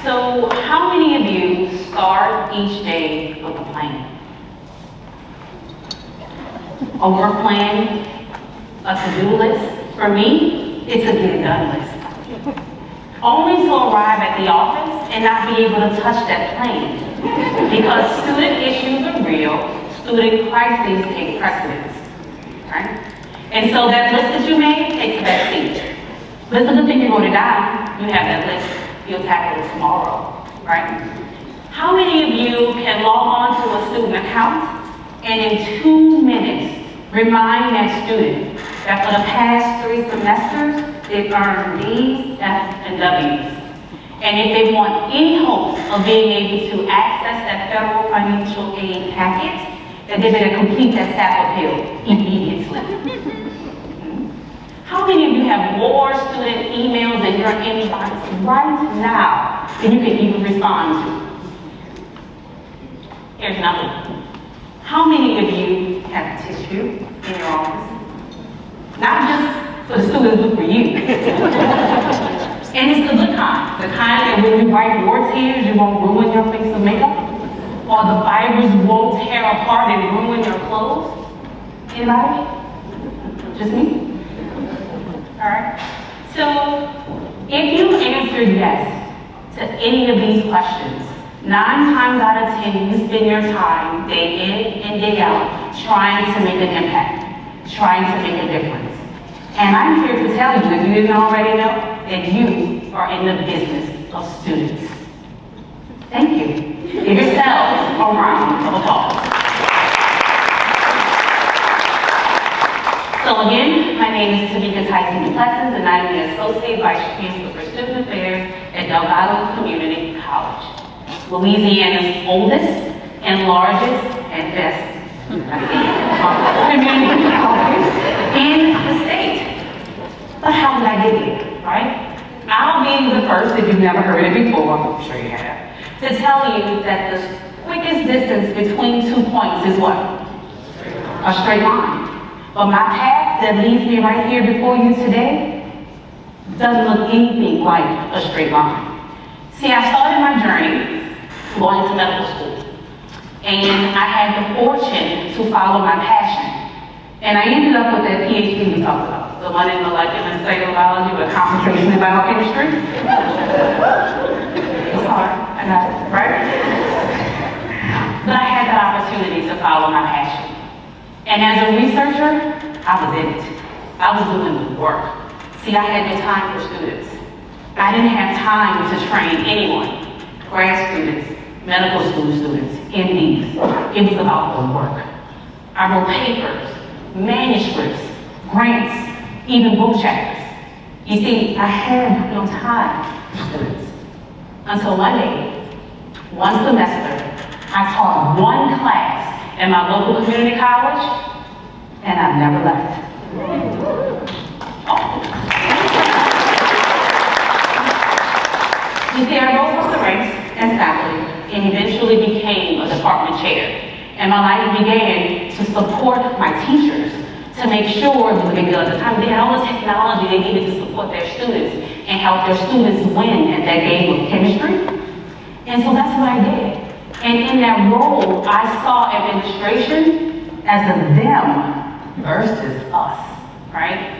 So how many of you start each day with a plan? A work plan, a to-do list? For me, it's a get it done list. Only to arrive at the office and not be able to touch that plan. Because student issues are real, student crises take precedence, right? And so that list that you made takes a back seat. But it's a good thing you wrote it down. You have that list. You'll tackle it tomorrow, right? How many of you can log on to a student account and in 2 minutes remind that student that for the past 3 semesters, they've earned D's, F's, and W's. And if they want any hopes of being able to access that federal financial aid packet, then they better complete that SAP appeal immediately. How many of you have more student emails in your inbox right now than you can even respond to? Here's another one. How many of you have tissue in your office? Not just for the students, but for you. And it's the good kind. The kind that when you wipe your tears, you won't ruin your face of makeup. Or the fibers won't tear apart and ruin your clothes. Anybody? Just me? Alright? So, if you answered yes to any of these questions, 9 times out of 10, you spend your time day in and day out trying to make an impact, trying to make a difference. And I'm here to tell you, if you didn't already know, that you are in the business of students. Thank you. Give yourselves a round of applause. So again, my name is Tamika Duplessis, and I'm the Associate Vice Chancellor for Student Affairs at Delgado Community College, Louisiana's oldest and largest and best community college in the state. But how did I get here, right? I'll be the first, if you've never heard it before, I'm sure you have, to tell you that the quickest distance between 2 points is what? A straight line. But my path that leads me right here before you today doesn't look anything like a straight line. See, I started my journey going to medical school, and I had the fortune to follow my passion. And I ended up with that PhD we talked about, the one in molecular and cellular biology with concentration in biochemistry. It's hard, I got it, right? But I had that opportunity to follow my passion. And as a researcher, I was in it. I was doing the work. See, I had no time for students. I didn't have time to train anyone, grad students, medical school students, MDs. It was about the work. I wrote papers, manuscripts, grants, even book chapters. You see, I had no time for students. Until one day, one semester, I taught one class in my local community college, and I've never left. Oh. You see, I rose up the ranks as faculty and eventually became a department chair. And my life began to support my teachers to make sure, it was a big deal at the time, they had all the technology they needed to support their students and help their students win at that game of chemistry. And so that's what I did. And in that role, I saw administration as a them versus us, right?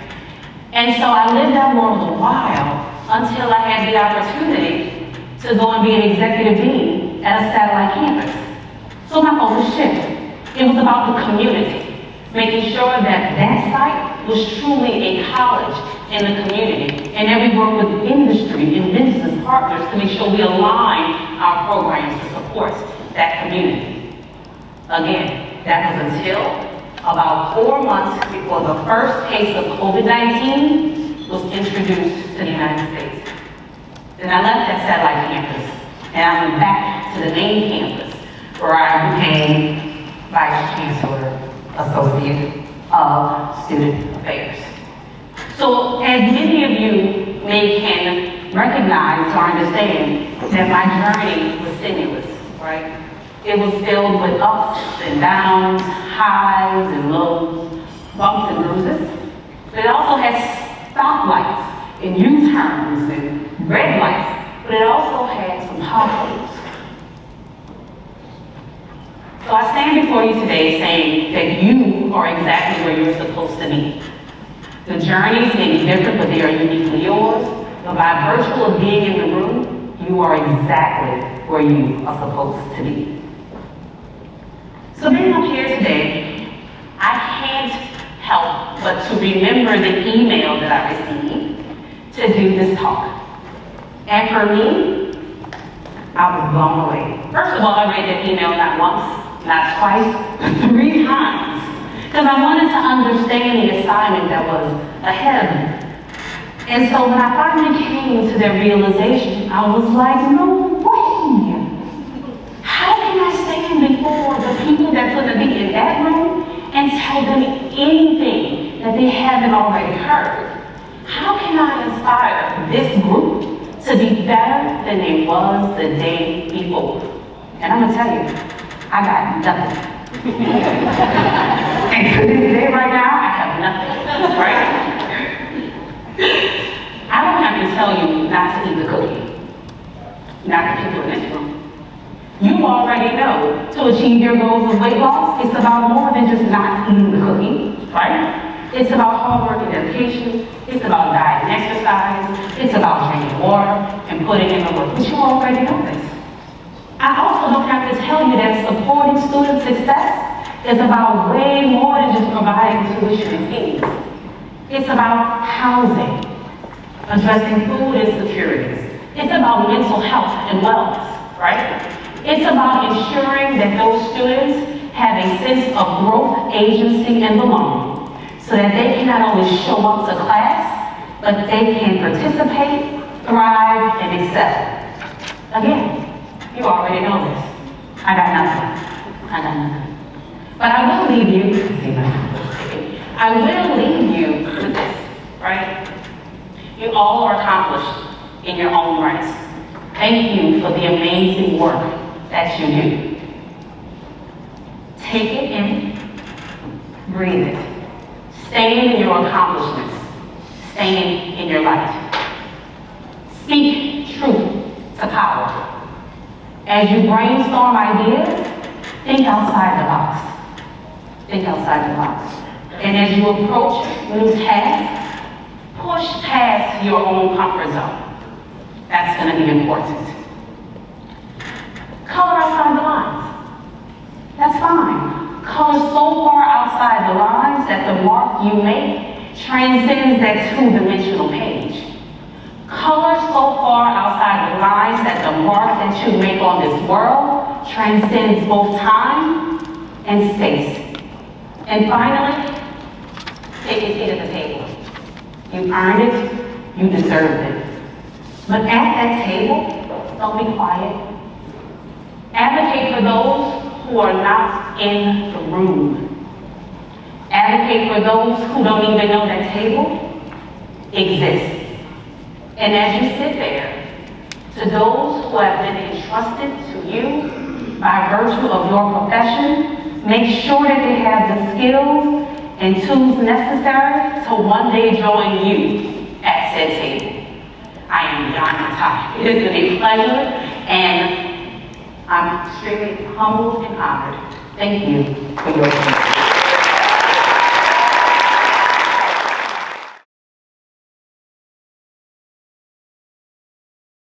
And so I lived that world a while until I had the opportunity to go and be an executive dean at a satellite campus. So my focus shifted. It was about the community, making sure that that site was truly a college in the community, and that we work with industry and business partners to make sure we align our programs to support that community. Again, that was until about 4 months before the first case of COVID-19 was introduced to the United States. Then I left that satellite campus, and I went back to the main campus, where I became Vice Chancellor Associate of Student Affairs. So as many of you can recognize or understand that my journey was sinuous, right? It was filled with ups and downs, highs and lows, bumps and bruises. But it also had stoplights and U-turns and red lights. But but it also had some potholes. So I stand before you today saying that you are exactly where you're supposed to be. The journeys may be different, but they are uniquely yours. But by virtue of being in the room, you are exactly where you are supposed to be. So being up here today, I can't help but to remember the email that I received to do this talk. And for me, I was blown away. First of all, I read that email not once, not twice, but 3 times. Because I wanted to understand the assignment that was ahead of me. And so when I finally came to that realization, I was like, no way! How can I stand before the people that's going to be in that room and tell them anything that they haven't already heard? How can I inspire this group to be better than it was the day before? And I'm going to tell you, I got nothing. And to this day right now, I have nothing, right? I don't have to tell you not to eat the cookie. Not the people in this room. You already know to achieve your goals of weight loss, it's about more than just not eating the cookie, right? It's about hard work and dedication. It's about diet and exercise. It's about drinking water and putting in the work. But you already know this. I also don't have to tell you that supporting student success is about way more than just providing tuition and fees. It's about housing, addressing food insecurities. It's about mental health and wellness, right? It's about ensuring that those students have a sense of growth, agency, and belonging, so that they can not only show up to class, but they can participate, thrive, and excel. Again, you already know this. I got nothing. But I will leave you, with this, right? You all are accomplished in your own rights. Thank you for the amazing work that you do. Take it in, breathe it. Stand in your accomplishments. Stand in your light. Speak truth to power. As you brainstorm ideas, think outside the box. Think outside the box. And as you approach new tasks, push past your own comfort zone. That's going to be important. Color outside the lines. That's fine. Color so far outside the lines that the mark you make transcends that 2-dimensional page. Color so far outside the lines that the mark that you make on this world transcends both time and space. And finally, take a seat at the table. You earned it, you deserved it. But at that table, don't be quiet. Advocate for those who are not in the room. Advocate for those who don't even know that table exists. And as you sit there, to those who have been entrusted to you by virtue of your profession, make sure that they have the skills and tools necessary to one day join you at said table. I am beyond my time. It has been a pleasure, and I'm extremely humbled and honored. Thank you for your time.